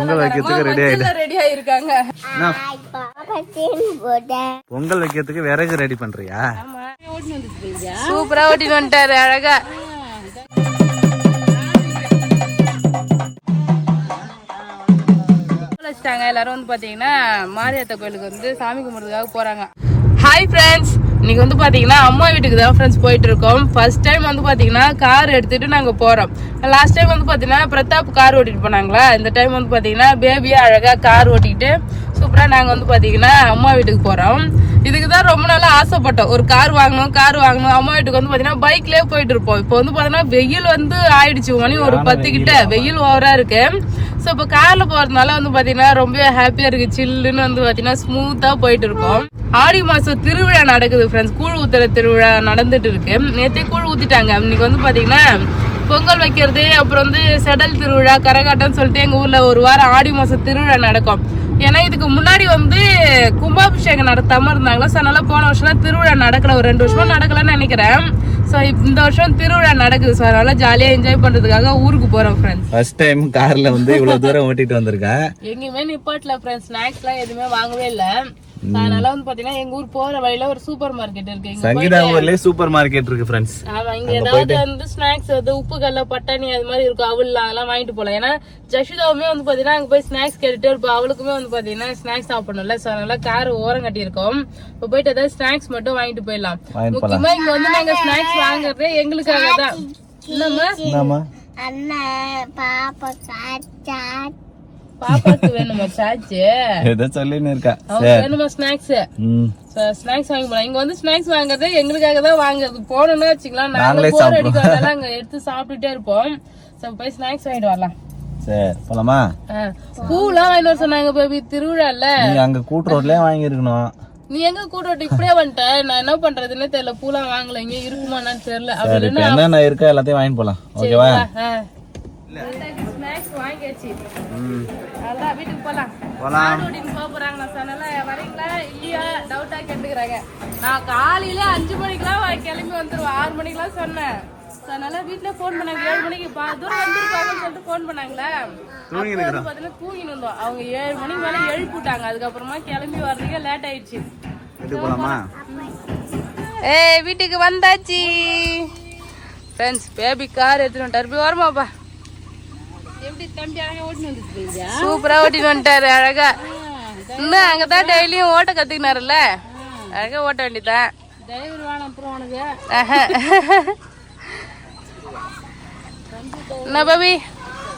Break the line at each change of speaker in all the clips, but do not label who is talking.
பொங்கல் வைக்கிறதுக்கு
ரெடி ஆயிருக்காங்க.
பொங்கல் வைக்கிறதுக்கு விறகு ரெடி பண்றியா?
சூப்பரா ஓட்டிட்டு வந்துட்டாரு அழகா. எல்லாரும் வந்து பாத்தீங்கன்னா மாரியாத்தா கோயிலுக்கு வந்து சாமி கும்பிடுறதுக்காக போறாங்க. ஹாய் ஃப்ரெண்ட்ஸ், இன்னைக்கு வந்து பாத்தீங்கன்னா அம்மா வீட்டுக்கு தான் ஃப்ரெண்ட்ஸ் போயிட்டு இருக்கோம். ஃபர்ஸ்ட் டைம் வந்து பாத்தீங்கன்னா கார் எடுத்துட்டு நாங்க போறோம். லாஸ்ட் டைம் வந்து பாத்தீங்கன்னா பிரதாப் கார் ஓட்டிட்டு போனாங்களா, இந்த டைம் வந்து பாத்தீங்கன்னா பேபியா அழகா கார் ஓட்டிட்டு சூப்பரா நாங்க வந்து பாத்தீங்கன்னா அம்மா வீட்டுக்கு போறோம். இதுக்குதான் ரொம்ப நாளா ஆசைப்பட்டோம், ஒரு கார் வாங்கணும். அம்மா வீட்டுக்கு வந்து பாத்தீங்கன்னா பைக்லயே போயிட்டு இருப்போம். இப்போ வந்து பாத்தீங்கன்னா வெயில் வந்து ஆயிடுச்சு, மணி ஒரு 10 கிட்ட வெயில் ஓவரா இருக்கு. ஸோ இப்போ கார்ல போறதுனால வந்து பாத்தீங்கன்னா ரொம்ப ஹாப்பியா இருக்கு, சில்லுன்னு வந்து பாத்தீங்கன்னா ஸ்மூத்தா போயிட்டு இருக்கோம். ஆடி மாசம் திருவிழா நடக்குது ஃப்ரெண்ட்ஸ், கூழ் ஊத்துற திருவிழா நடந்துட்டு இருக்கு. நேற்றே கூழ் ஊத்திட்டாங்க. இன்னைக்கு வந்து பாத்தீங்கன்னா பொங்கல் வைக்கிறது, அப்புறம் வந்து செடல் திருவிழா, கரகாட்டம்னு சொல்லிட்டு எங்க ஊர்ல ஒரு வாரம் ஆடி மாசம் திருவிழா நடக்கும். ஏன்னா இதுக்கு முன்னாடி வந்து கும்பாபிஷேகம் நடத்தாம இருந்தாங்களா, ஸோ அதனால போன வருஷம் திருவிழா நடக்கல, ஒரு 2 வருஷமா நடக்கலன்னு நினைக்கிறேன். ஸோ இந்த வருஷம் திருவிழா நடக்குது, ஸோ அதனால ஜாலியா என்ஜாய் பண்றதுக்காக ஊருக்கு போறோம் ஃப்ரெண்ட்ஸ்.
ஃபர்ஸ்ட் டைம் கார்ல வந்து இவ்வளவு தூரம் ஓட்டிட்டு வந்திருக்கேன்.
எங்கேயுமே நிப்பாட்டல ஃப்ரெண்ட்ஸ், ஸ்நாக்ஸ் எல்லாம் எதுவுமே வாங்கவே இல்லை. அதனால வந்து பாத்தீங்கன்னா எங்க ஊர் போற வழியில ஒரு சூப்பர் மார்க்கெட் இருக்கு.
சங்கீதா ஊர்லயே சூப்பர் மார்க்கெட் இருக்கு ஃப்ரெண்ட்ஸ்.
ஆமா, இங்க ஏதாவது வந்து ஸ்நாக்ஸ் வந்து உப்பு கல்ல பட்டாணி அது மாதிரி இருக்கும், அவள் அதெல்லாம் வாங்கிட்டு போலாம். ஏன்னா ஜஷிதாவுமே வந்து பாத்தீங்கன்னா அங்க போய் ஸ்நாக்ஸ் கேட்டுட்டு இருப்போம், அவளுக்குமே வந்து பாத்தீங்கன்னா ஸ்நாக்ஸ் சாப்பிடணும்ல. சோ அதனால கார் ஓரம் கட்டி இருக்கோம். இப்போ போயிட்டு ஏதாவது ஸ்நாக்ஸ் மட்டும் வாங்கிட்டு போயிடலாம். முக்கியமா இங்க வந்து நாங்க ஸ்நாக்ஸ் வாங்குறதே எங்களுக்காக தான். என்னம்மா பாப்பாக்கு வேணுமா சாச்சு?
ஏதோ சொல்லின்னு இருக்கா.
வேணுமா ஸ்நாக்ஸ்? ஸ்நாக்ஸ் வாங்கி போலாம். இங்க வந்து ஸ்நாக்ஸ் வாங்குறது எங்களுக்காக தான் வாங்குறது. போனோம்னா வச்சுக்கலாம், நாங்களே போர் அடிக்கிறதால அங்க எடுத்து சாப்பிட்டுட்டே இருப்போம். போய் ஸ்நாக்ஸ் வாங்கிட்டு வரலாம்.
சரி போலாமா?
பூலாம் வாங்கிட்டு வர சொன்னாங்க பேபி, திருவிழால.
நீ அங்க கூட்டு ரோட்லயே வாங்கி இருக்கணும்.
நீ எங்க கூட்டு ரோட்டு இப்படியே வந்துட்ட, நான் என்ன பண்றதுன்னு தெரியல. பூலாம் வாங்கல, இங்க இருக்குமான்னு தெரியல.
என்ன இருக்கா எல்லாத்தையும் வாங்கிட்டு போலாம். ஓகேவா?
ஸ்நாக்ஸ் வாங்கியாச்சு, அதான் வீட்டுக்கு போலாம். போறாங்க, வரீங்களா இல்லையா டவுட்டா கேட்டுக்கிறாங்க. நான் காலையில 5 மணிக்கெல்லாம் கிளம்பி வந்துருவேன், 6 மணிக்கெல்லாம் சொன்னேன். அதனால வீட்டுல போன் பண்ணாங்க, 7 மணிக்கு தூரம் வந்துருக்காங்கன்னு சொல்லிட்டு போன் பண்ணாங்களா. பாத்தீங்கன்னா தூங்கிட்டு இருந்தோம். அவங்க 7 மணிக்கு மேல எழுப்பிட்டாங்க. அதுக்கப்புறமா கிளம்பி வர்றதுக்கே லேட் ஆயிடுச்சு. வீட்டுக்கு வந்தாச்சு ஃப்ரெண்ட்ஸ். பேபி கார் எடுத்துட்டு வந்துட்டாரு. வரமாப்பா, எப்படி தம்பி அழகா ஓட்டிட்டு வந்துட்டு சூப்பரா ஓட்டிட்டு வந்துட்டாரு அழகா. இன்னும் அங்கதான் டெய்லியும் ஓட்ட கத்துக்கினாருல்ல, அழகா ஓட்ட வேண்டியதான். டிரைவர் வேணும் அப்புறம் உனக்கு. என்ன பாபி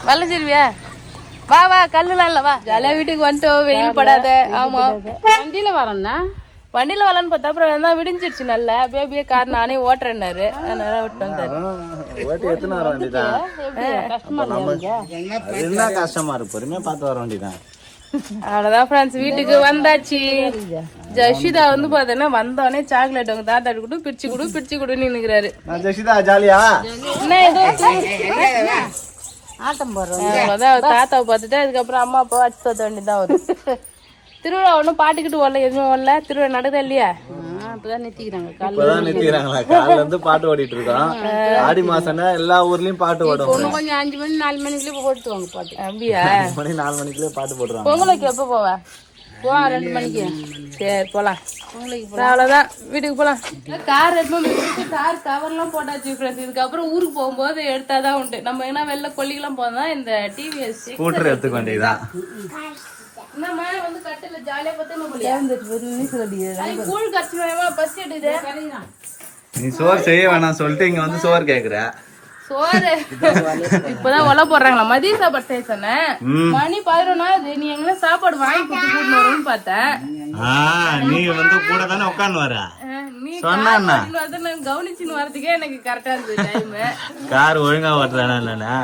வளைஞ்சிருவியா? வா வா, கல்லுலாம் இல்ல, வா ஜாலியா வீட்டுக்கு வந்துட்டோம். வெயில் படாத. ஆமா, வண்டியில வரேன்னா வண்டியில வரலான்னு பார்த்தா அப்புறம் தான் விடிஞ்சிருச்சு. நல்லா பேபியே கார் நானே ஓட்டுறேன்னாரு, அதனால விட்டு வந்தாரு.
கஷ்டமா இருக்கு, பொறுமையா பார்த்து வர வேண்டியதான்.
அவ்வளவுதான் ஃப்ரெண்ட்ஸ், வீட்டுக்கு வந்தாச்சு. ஜஷிதா வந்து பாத்தீங்கன்னா வந்தோடனே சாக்லேட் உங்க தாத்தா கூட பிரிச்சு கொடு நின்னுக்கிறாரு.
ஜஷிதா ஜாலியா
என்ன ஏதோ ஆட்டம் போடுறோம். தாத்தாவை பார்த்துட்டு அதுக்கப்புறம் அம்மா அப்பா அடிச்சு தோத்த வேண்டியதான் வரும். திருவிழா ஒன்னும் பாட்டுக்கிட்டு வரல, எதுவுமே வரல. திருவிழா நடக்குதா இல்லையா?
பாட்டு ஓடிட்டு இருக்கோம். ஆடி மாசம் எல்லா ஊர்லயும் பாட்டு ஓடும்.
கொஞ்சம் 5 மணி 4 மணிக்குள்ளே போட்டுவாங்க பாட்டு. அப்படியா?
4 மணிக்குள்ளே பாட்டு போடுறாங்க.
பொங்கலுக்கு எப்ப போவா? 2 மணிக்கு. சரி போலாம். அவ்வளவுதான், வீட்டுக்கு போலாம். கார் எடுத்து கார் கவர்லாம் போட்டாச்சு ஃப்ரெண்ட்ஸ். இதுக்கப்புறம் ஊருக்கு போகும்போது எடுத்தாதான் உண்டு. நம்ம என்ன வெளில கொல்லிக்கெல்லாம் போனா இந்த டிவிஎஸ்
ஸ்கூட்டர் எடுத்துக்க வேண்டியதான்.
வந்து கட்டில ஜாலியா கூழ் கட்சி பஸ் எடுது.
நீ சோறு செய்ய வேணாம் சொல்லிட்டு இங்க வந்து சோறு கேக்குற.
சோறு இப்பதான் ஒல போடுறாங்களா? மதிய சாப்பாடு செய்ய சொன்னேன். மணி 11 நீ எங்க சாப்பாடு வாங்கி கொடுத்து கூட்டு வரும்னு பார்த்தேன்.
நீ வந்து கூட தானே உட்காந்து வர.
நீ கவனிச்சுன்னு வரதுக்கே எனக்கு கரெக்டா இருந்தது டைம்.
கார் ஒழுங்கா ஓட்டுறானா?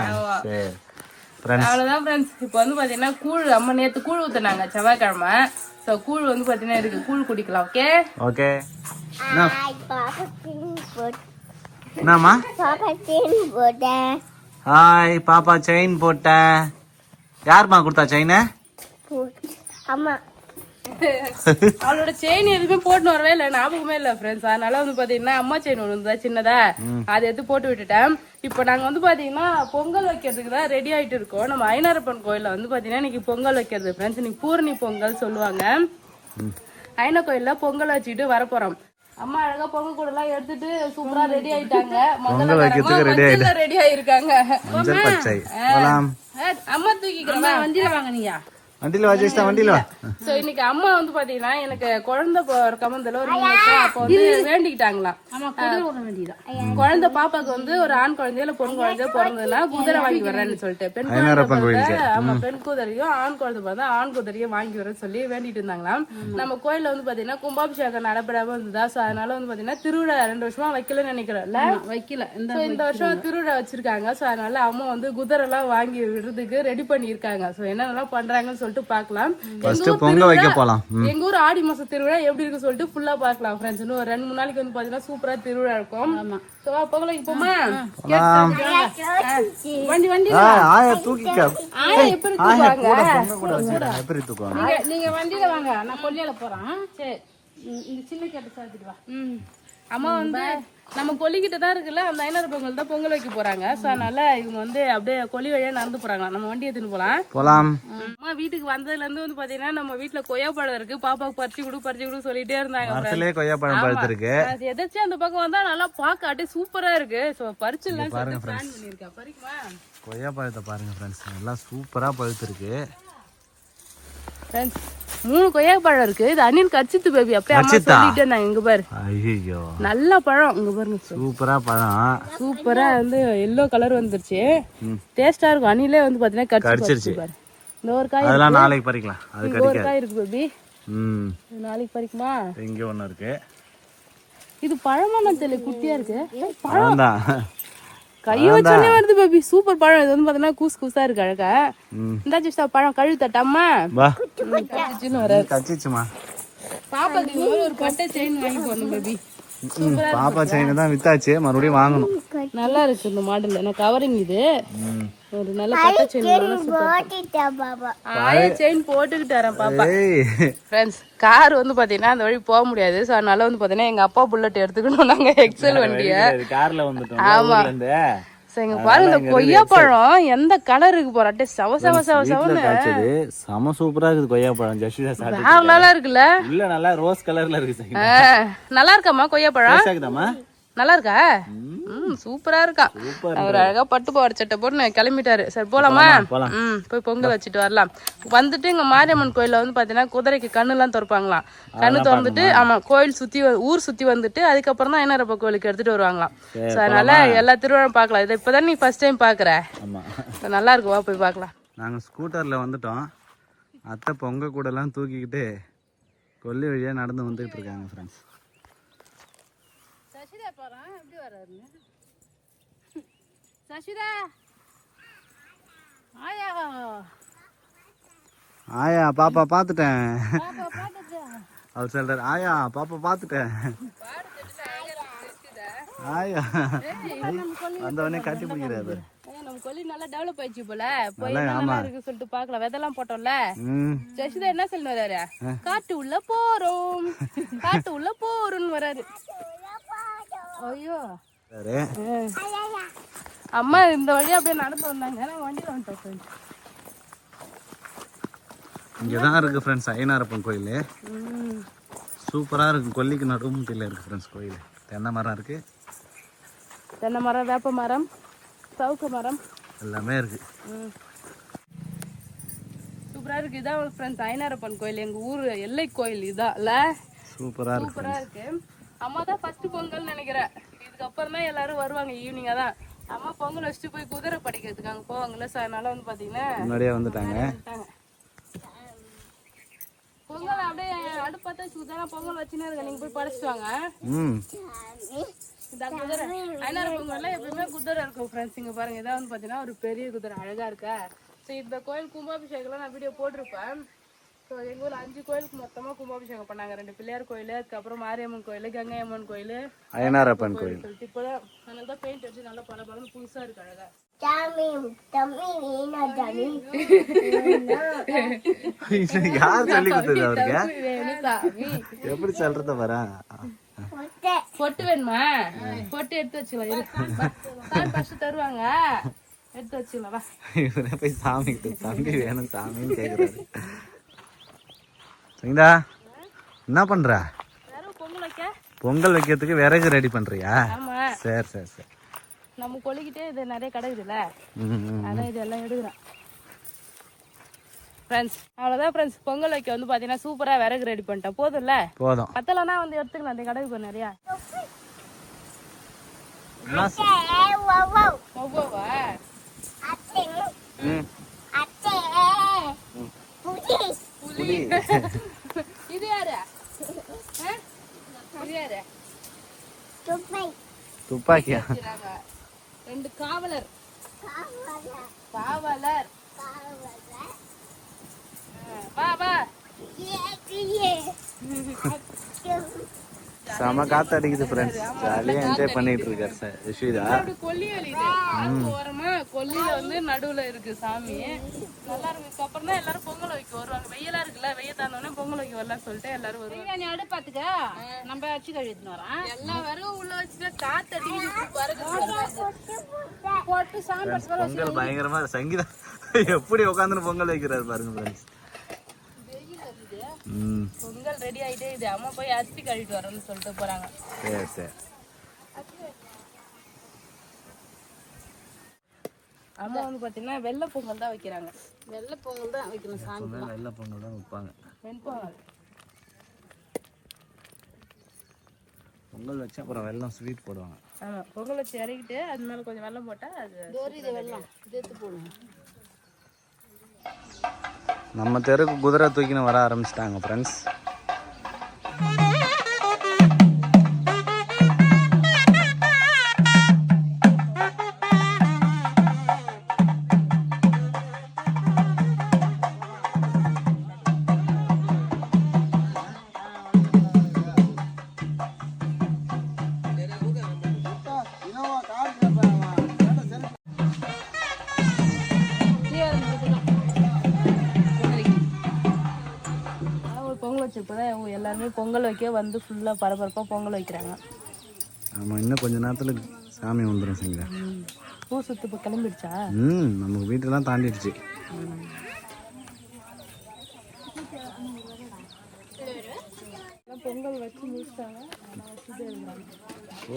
அவ்வளவுதான் ஃப்ரெண்ட்ஸ். இப்போ வந்து பாத்தீங்கன்னா கூழ் அம்மா நேத்து கூழ் ஊத்துனாங்க செவ்வாய்க்கிழமை. சோ கூழ் வந்து பாத்தீங்கன்னா இருக்கு, கூழ் குடிக்கலாம். Okay
okay. என்னம்மா? ஹாய், பாப்பா செயின் போட்டேன். யாருமா கொடுத்தா செயின்?
அம்மா.
அவளோட செயின் எதுவுமே போட்டு வரவே இல்லை, ஞாபகமே இல்ல ஃப்ரெண்ட்ஸ். அதனால வந்து பாத்தீங்கன்னா அம்மா செயின் ஒண்ணு இருந்தா சின்னதா, அதை எடுத்து போட்டு விட்டுட்டேன். இப்ப நாங்க வந்து பாத்தீங்கன்னா பொங்கல் வைக்கிறதுக்கு தான் ரெடி ஆயிட்டு இருக்கோம். நம்ம ஐனாரப்பன் கோயில்ல வந்து பாத்தீங்கன்னா இன்னைக்கு பொங்கல் வைக்கிறது ஃப்ரெண்ட்ஸ். இன்னைக்கு பூரணி பொங்கல் சொல்லுவாங்க. ஐனா கோயில்ல பொங்கல் வச்சுட்டு வரப்போறோம். அம்மா அழகா பொங்கல் கூட எல்லாம் எடுத்துட்டு சூப்பரா ரெடி ஆயிட்டாங்க. ரெடி ஆயிருக்காங்க. அம்மா தூக்கிக்கிறோம், வண்டியில வாங்க நீங்க.
வண்டியில வச்சுட்டா வண்டியில.
சோ இன்னைக்கு அம்மா வந்து பாத்தீங்கன்னா எனக்கு குழந்தை பிறக்கமந்தல ஒரு 3 வருஷம் அப்ப வந்து வேண்டிக்கிட்டாங்களாம். குழந்தை பாப்பாக்கு வந்து ஒரு ஆண் குழந்தையோ இல்ல பொன் குழந்தையோ பிறந்ததுன்னா குதிரை வாங்கி வரேன்னு சொல்லிட்டு, பெண் குழந்தை ஆமா பெண் குதிரையும் ஆண் குழந்தை பிறந்தா ஆண் குதிரையும் வாங்கி வரேன்னு சொல்லி வேண்டிட்டு இருந்தாங்களாம். நம்ம கோயில்ல வந்து பாத்தீங்கன்னா கும்பாபிஷேகம் நடைபெறாம இருந்ததா, சோ அதனால வந்து பாத்தீங்கன்னா திருவிழா 2 வருஷமா வைக்கலன்னு நினைக்கிறேன்ல, வைக்கல. இந்த வருஷம் திருவிழா வச்சிருக்காங்க. சோ அதனால அம்மா வந்து குதிரை எல்லாம் வாங்கி விடுறதுக்கு ரெடி பண்ணி இருக்காங்க. சோ என்னென்னலாம் பண்றாங்கன்னு சொல்லிட்டு பாக்கலாம். எங்க ஊர் ஆடி மாச திருவிழா எப்படி இருக்கு சொல்லிட்டு ஃபுல்லா பாக்கலாம் ஃப்ரெண்ட்ஸ். இன்னும் ஒரு 2-3 நாளைக்கு வந்து பாத்தீங்கன்னா சூப்பரா திருவிழா இருக்கும். பொங்கலுக்கு போமா வண்டி வண்டி நீங்க வண்டியில வாங்க, நான் கொல்லியால போறேன். சரி இந்த சின்ன கேட்டு சாத்திட்டு வா. அம்மா வந்து நம்ம கொல்லிக்கிட்ட தான் இருக்குல்ல, அந்த ஐநாறு பொங்கல் தான் பொங்கல் வைக்க போறாங்க. சோ அதனால இவங்க வந்து அப்படியே கொல்லி வழியா நடந்து போறாங்க. நம்ம வண்டி எடுத்துன்னு போலாம். அம்மா வீட்டுக்கு வந்ததுல இருந்து வந்து பாத்தீங்கன்னா நம்ம வீட்டுல கொய்யாப்பழம் இருக்கு, பாப்பாவுக்கு பறிச்சு கொடு சொல்லிட்டே இருந்தாங்க. எதாச்சும் அந்த பக்கம் வந்தா நல்லா பாக்க அப்படியே சூப்பரா இருக்கு. சோ பறிச்சுலாம் பிளான் பண்ணிருக்கா. பறிக்குமா
கொய்யாப்பழத்தை பாருங்க ஃப்ரெண்ட்ஸ், நல்லா சூப்பரா பழுத்திருக்கு.
3 கொய்யாப்பழம் இருக்கு. இது அணில் கச்சித்து பேபி அப்படியே அம்மா சொல்லிட்டே இருந்தாங்க. இங்க பாரு, ஐயோ நல்ல பழம். இங்க பாருங்க
சூப்பரா பழம், சூப்பரா
வந்து எல்லோ கலர் வந்துருச்சு. டேஸ்டா இருக்கும். அணிலே வந்து பாத்தீங்கன்னா கடிச்சிருச்சு பாரு. இந்த ஒரு காய்
அதெல்லாம் நாளைக்கு பறிக்கலாம். அது
ஒரு காய் இருக்கு பேபி. நாளைக்கு பறிக்குமா?
இங்க ஒண்ணு இருக்கு.
இது பழமான தெரியல, குட்டியா இருக்கு. பழம் தான் கைய வச்சோனே வருது பேபி. சூப்பர் பழம். இது வந்து பாத்தீங்கன்னா கூஸ் கூசா இருக்கு அழகா. இந்த ஜூஸ் பழம் கழுவி தட்டாமா
கச்சிச்சுமா.
பாப்பாக்கு ஒரு பட்டை செயின் வாங்கி போடணும் பேபி.
பாப்பா செயின் தான் வித்தாச்சு, மறுபடியும் வாங்கணும்.
நல்லா இருக்கு இந்த மாடல். எனக்கு கவரிங் இது ஒரு நல்ல பட்டை செயின் செயின் போட்டுக்கிட்டாரன் பாப்பா. ஃப்ரெண்ட்ஸ் கார் வந்து பாத்தீங்கன்னா அந்த வழி போக முடியாது. சோ அதனால வந்து பாத்தீங்கன்னா எங்க அப்பா புல்லட் எடுத்துக்கணும் நாங்க, எக்ஸல் வண்டிய.
கார்ல வந்துட்டோம்.
ஆமா இங்க பாருங்க, இந்த கொய்யாப்பழம் எந்த கலருக்கு போறாட்டே சவ சவ சவ சவன்னு
செம சூப்பரா இருக்குது கொய்யாப்பழம். ஜஸ்டிதா சாப்பிட்டு
நல்லா இருக்குல்ல?
இல்ல நல்லா ரோஸ் கலர்ல இருக்கு.
நல்லா இருக்காமா கொய்யாப்பழம்? நல்லா இருக்கா? சூப்பரா இருக்கா. அவர் அழகா பட்டு பாவாடை சட்டை போட்டு கிளம்பிட்டாரு. சரி போலாமா? போய் பொங்கல் வச்சுட்டு வரலாம். வந்துட்டு இங்க மாரியம்மன் கோயில்ல வந்து பாத்தீங்கன்னா குதிரைக்கு கண்ணு எல்லாம் திறப்பாங்களாம். கண்ணு திறந்துட்டு ஆமா கோயில் சுத்தி ஊர் சுத்தி வந்துட்டு அதுக்கப்புறம் தான் ஐனாரப்ப கோயிலுக்கு எடுத்துட்டு வருவாங்களாம். அதனால எல்லா திருவிழா பாக்கலாம். இதை இப்பதான் நீ ஃபர்ஸ்ட் டைம் பாக்குற, நல்லா இருக்குவா, போய் பாக்கலாம்.
நாங்க ஸ்கூட்டர்ல வந்துட்டோம். அத்தை பொங்க கூட எல்லாம் தூக்கிக்கிட்டு கொல்லி வழியா நடந்து வந்துட்டு இருக்காங்க ஃப்ரெண்ட்ஸ். ஆயா பாப்பா பாத்துட்டேன். அவர் சொல்றாரு ஆயா பாப்பா பாத்துட்டேன். ஆயா வந்தவனே காட்டி பிடிக்கிறாரு.
நம்ம கொல்லி நல்லா டெவலப் ஆயிடுச்சு போல. போய் நல்லா இருக்கு சொல்லிட்டு பாக்கலாம். வெதெல்லாம் போட்டோம்ல. ஜெசிதா என்ன சொல்லி வராரு? காட்டு உள்ள போறோம், காட்டு உள்ள போறோம்னு வராரு. ஐயோ அம்மா இந்த வழியா அப்படியே நடந்து வந்தாங்க, வண்டியில வந்துட்டோம்.
இங்கதான் இருக்கு ஃப்ரெண்ட்ஸ் ஐனாரப்பன் கோயில். சூப்பரா இருக்கு. கொல்லிக்கு நடுமுட்டில இருக்கு ஃப்ரெண்ட்ஸ் கோயில். தென்னை மரம் இருக்கு,
தென்னை மரம், வேப்ப மரம், சவுக்கு மரம்
எல்லாமே இருக்கு.
சூப்பரா இருக்கு. இதான் ஃப்ரெண்ட்ஸ் ஐனாரப்பன் கோயில், எங்க ஊர் எல்லை கோயில். இதான் இல்ல
சூப்பரா
இருக்கு. அம்மா தான் ஃபர்ஸ்ட் பொங்கல் நினைக்கிறேன். இதுக்கப்புறம் தான் எல்லாரும் வருவாங்க ஈவினிங்கா தான். அம்மா பொங்கல் வச்சுட்டு போய் குதிரை படிக்கிறதுக்கு அங்க போவாங்கல்ல. சோ அதனால வந்து பாத்தீங்கன்னா
முன்னாடியே வந்துட்டாங்க.
பொங்கல் அப்படியே அடுப்பத்த சுத்தமா பொங்கல் வச்சுனே இருக்க, நீங்க போய் படைச்சிட்டு வாங்க. இந்த குதிரை ஐனாறு பொங்கல்ல எப்பவுமே குதிரை இருக்கும் ஃப்ரெண்ட்ஸ். இங்க பாருங்க, இதான் வந்து பாத்தீங்கன்னா ஒரு பெரிய குதிரை அழகா இருக்கா. ஸோ இந்த கோயில் கும்பாபிஷேகம்லாம் நான் வீடியோ போட்டிருப்பேன். ஸோ ஸோ எங்கள் ஊரில் 5 கோயிலுக்கு மொத்தமாக கும்பாபிஷேகம் பண்ணாங்க. 2 பிள்ளையார் கோயில், அதுக்கப்புறம் மாரியம்மன் கோயில், கங்கை அம்மன் கோயில்,
அய்யனாரப்பன் கோயில்.
இப்போதான் அதனால தான் பெயிண்ட் அடிச்சு நல்லா பல பலன்னு புதுசாக இருக்கு அழகா.
யார் சொல்லி கொடுத்தது அவருக்கு? எப்படி சொல்றத வர?
பொட்டு வேணுமா? பொட்டு எடுத்து வச்சுக்கலாம், ஃபர்ஸ்ட் தருவாங்க, எடுத்து வச்சுக்கலாம்.
இவரே போய் சாமி கிட்ட தம்பி வேணும் சாமின்னு கேக்குறாரு. சரிங்களா, என்ன பண்ற? பொங்கல் வைக்கிறதுக்கு விறகு ரெடி பண்றியா? சரி சரி சரி.
நம்ம கொல்லிக்கிட்டே இது நிறைய கிடக்குதுல்ல, அதான் இதெல்லாம் எடுக்கிறேன் ஃப்ரெண்ட்ஸ். அவ்வளோதான் ஃப்ரெண்ட்ஸ், பொங்கல் வைக்க வந்து பார்த்தீங்கன்னா சூப்பராக விறகு ரெடி பண்ணிட்டேன். போதும்ல?
போதும்.
பத்தலைன்னா வந்து எடுத்துக்கலாம், அந்த கிடக்கு போய் நிறையா. இது யாரு? இது யாரு?
துப்பாக்கியா?
2 காவலர். காவலர் வா வா.
செம காத்து அடிக்குது ஃப்ரெண்ட்ஸ், ஜாலியா என்ஜாய் பண்ணிட்டு இருக்காரு சார் யஷ்விதா.
கொல்லியல் இது ஓரமா, கொல்லியில வந்து நடுவுல இருக்கு சாமி, நல்லா இருக்கு. அப்புறம் தான் எல்லாரும் பொங்கல் வைக்க வருவாங்க. வெயிலா இருக்குல்ல, வெய்ய தானோடனே பொங்கல் வைக்க வரலாம்னு சொல்லிட்டு எல்லாரும் வருவாங்க. நீ அடுப்பாத்துக்க நம்ம அச்சு கழுவிட்டு வரோம், எல்லா வரவும் உள்ள வச்சுட்டு காத்து அடிக்குது. போட்டு சாம்பார்
பொங்கல் பயங்கரமா சங்கீதம் எப்படி உட்காந்துன்னு பொங்கல் வைக்கிறாரு பாருங்க ஃப்ரெண்ட்ஸ்.
பொங்கல் ரெடி ஆயிட்டே இது. அம்மா போய் அரிசி கழுவிட்டு வரேன்னு சொல்லிட்டு போறாங்க.
சரி சரி.
அம்மா வந்து பாத்தீங்கன்னா வெள்ளை பொங்கல் தான் வைக்கிறாங்க. வெள்ளை பொங்கல் தான் வைக்கணும் சாமி.
வெள்ளை பொங்கல் தான் வைப்பாங்க.
வெண்பொங்கல்
பொங்கல் வச்சு அப்புறம் வெல்லம் ஸ்வீட் போடுவாங்க.
ஆமா, பொங்கல் வச்சு இறக்கிட்டு அது மேல கொஞ்சம் வெல்லம் போட்டா அது வெல்லம் சேர்த்து போடுவோம்.
நம்ம தெருக்கு குதிரை தூக்கின்னு வர ஆரம்பிச்சிட்டாங்க ஃப்ரெண்ட்ஸ்.
இப்போதான் எல்லாருமே பொங்கல் வைக்க வந்து ஃபுல்லாக பரபரப்பாக பொங்கல் வைக்கிறாங்க.
ஆமாம், இன்னும் கொஞ்ச நேரத்தில் சாமி வந்துடும் சரிங்களா.
பூ சுத்து இப்போ கிளம்பிடுச்சா?
நம்ம வீட்டெல்லாம் தாண்டிடுச்சு.
பொங்கல் வச்சு முடிச்சிட்டாங்க.
ஓ,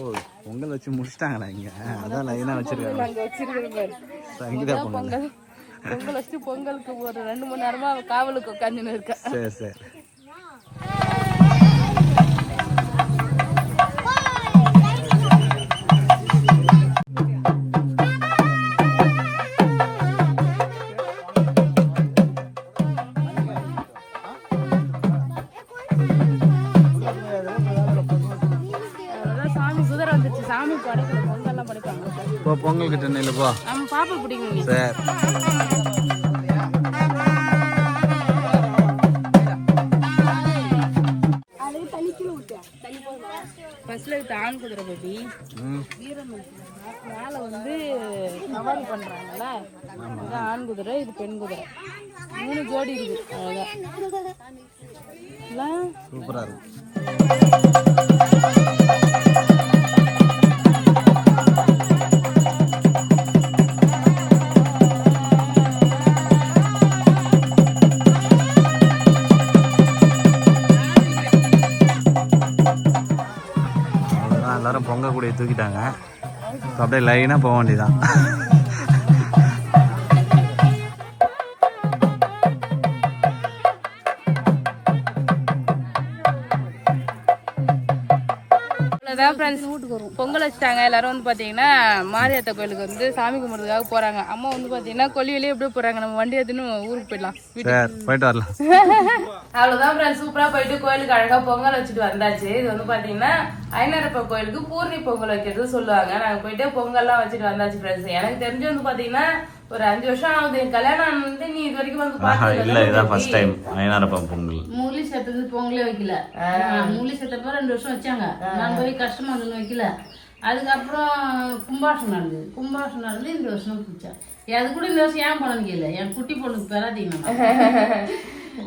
பொங்கல் வச்சு முடிச்சிட்டாங்களா இங்கே? அதான் லைனாக வச்சிருக்காங்க.
நாங்கள் வச்சிருக்கிறோம்
சங்கீதா
பொங்கல். பொங்கல் வச்சு பொங்கலுக்கு ஒரு 2 மணி நேரமா காவலுக்கு உட்காந்துன்னு இருக்கேன்.
சரி சரி.
சாமி குதிரை வந்துச்சு, சாமி படைக்கல, பொங்கல்லாம் படைப்பாங்க.
போ பொங்கல் கிட்ட நில்லு போ.
நம்ம பாப்பா பிடிக்கணும்.
சரி.
ஃபர்ஸ்ட்ல இது ஆண் குதிரை பேபி. மேலே வந்து சவாரி பண்றாங்கல்ல, இது ஆண் குதிரை, இது பெண் குதிரை. 3 ஜோடி இருக்கு. அவ்வளோதான்.
சூப்பரா இருக்கு. எல்லாரும் பொங்கல் கூடிய தூக்கிட்டாங்க. அப்படியே லைனாக போக வேண்டியதான். பொங்கல் வச்சுட்டாங்க. எல்லாரும் வந்து பாத்தீங்கன்னா மாரியாத்தா கோயிலுக்கு வந்து சாமி கும்பிட்றதுக்காக போறாங்க. அம்மா வந்து பாத்தீங்கன்னா கொல்லியிலேயே எப்படி போறாங்க, நம்ம வண்டி எடுத்துன்னு ஊருக்கு போயிடலாம், போயிட்டு வரலாம். அவ்வளவுதான் ஃப்ரெண்ட்ஸ், சூப்பரா போயிட்டு கோயிலுக்கு அழகா பொங்கல் வச்சுட்டு வந்தாச்சு. இது வந்து பாத்தீங்கன்னா அய்யனாரப்பா கோயிலுக்கு பூர்ணி பொங்கல் வைக்கிறது சொல்லுவாங்க. நாங்க போயிட்டு பொங்கல்லாம் வச்சுட்டு வந்தாச்சு ஃப்ரெண்ட்ஸ். எனக்கு தெரிஞ்சு வந்து பாத்தீங்கன்னா ஒரு 5 வருஷம் ஆகுது என் கல்யாணம் வந்து நீ இது வரைக்கும் வந்து பார்த்தது
இல்ல இதான் ஃபர்ஸ்ட் டைம் ஐநாரப்பம் பொங்கல்.
முரளி சேர்த்தது பொங்கலே வைக்கல. முரளி சேர்த்தப்ப 2 வருஷம் வச்சாங்க. நான் போய் கஷ்டமா இருந்தது வைக்கல. அதுக்கப்புறம் கும்பாஷம் நடந்து இந்த வருஷம் பிடிச்சேன். அது கூட இந்த வருஷம் ஏன் போனது கேளு, என் குட்டி பொண்ணுக்கு பெறாதீங்க.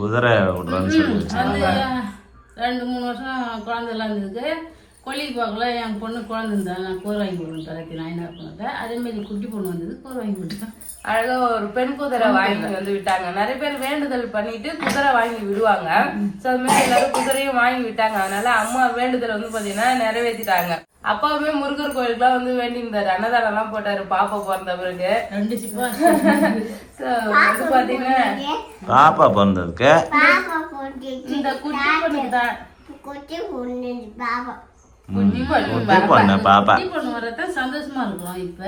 குதிரை விடுறேன்னு சொல்லி
அது 2-3 வருஷம் குழந்தை எல்லாம் இருந்ததுக்கு கொல்லிக்கு பார்க்கல. என் பொண்ணு குழந்தை இருந்தா நான் கோர் வாங்கி கொடுக்கணும் தலைக்கு நான் என்ன பண்ணேன். அதே மாதிரி குட்டி பொண்ணு வந்தது கோர் வாங்கி கொடுத்தேன்.
அழகா ஒரு பெண் குதிரை வாங்கி வந்து விட்டாங்க. நிறைய பேர் வேண்டுதல் பண்ணிட்டு குதிரை வாங்கி விடுவாங்க. சோ அது மாதிரி எல்லாரும் குதிரையும் வாங்கி விட்டாங்க. அதனால அம்மா வேண்டுதல் வந்து பாத்தீங்கன்னா நிறைவேற்றிட்டாங்க. அப்பாவுமே முருகர் கோயிலுக்குலாம் வந்து வேண்டி இருந்தாரு, அன்னதானம் எல்லாம் போட்டாரு பாப்பா பிறந்த பிறகு.
2 சிப்பா
வந்து பாத்தீங்கன்னா
பாப்பா பிறந்ததுக்கு
இந்த குட்டி பொண்ணுக்கு தான்
குட்டி பொண்ணு பாப்பா.
குட்டி பொண்ணு வரத சந்தோஷமா இருக்கலாம். இப்ப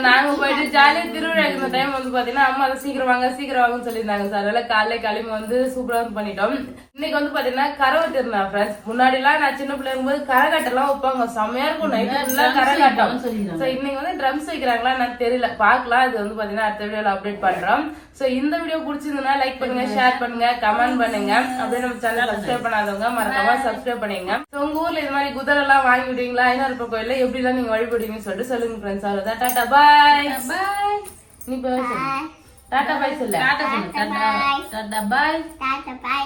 நாங்க போயிட்டு ஜாலியா திருவிழா இந்த டைம் வந்து பாத்தீங்கன்னா அம்மா அதை சீக்கிரம் வாங்கன்னு சொல்லியிருந்தாங்க. சார் அதனால காலையில கிளம்பி வந்து சூப்பரா வந்து பண்ணிட்டோம். இன்னைக்கு வந்து பாத்தீங்கன்னா கரை வெட்டிருந்தேன் ஃப்ரெண்ட்ஸ். முன்னாடி எல்லாம் நான் சின்ன பிள்ளை இருக்கும்போது கரகாட்டெல்லாம் வைப்பாங்க, செம்மையா இருக்கும். நைட்டு ஃபுல்லா கரகாட்டம். சோ இன்னைக்கு வந்து ட்ரம்ஸ் வைக்கிறாங்களா எனக்கு தெரியல, பாக்கலாம். இது வந்து பாத்தீங்கன்னா அடுத்த வீடியோல அப்டேட் பண்றோம். சோ இந்த வீடியோ பிடிச்சிருந்தா லைக் பண்ணுங்க, ஷேர் பண்ணுங்க, கமெண்ட் பண்ணுங்க. அப்படியே நம்ம சேனல் சப்ஸ்கிரைப் பண்ணாதவங்க மறக்காம சப்ஸ்கிரைப் பண்ணிங்க. உங்க ஊர்ல இது மாதிரி குதிரை எல்லாம் வாங்கி விடுவீங்களா, ஐநாரப்ப கோயில்ல எப்படி எல்லாம் நீங்க வழிபடுவீங்கன்னு சொல்லிட்டு சொல்லுங்க ஃப்ரெண்ட்ஸ். அவ்வளவுதான். டாடா பாய். நீ போய் டாடா பாய் சொல்லு.
டாடா பாய்.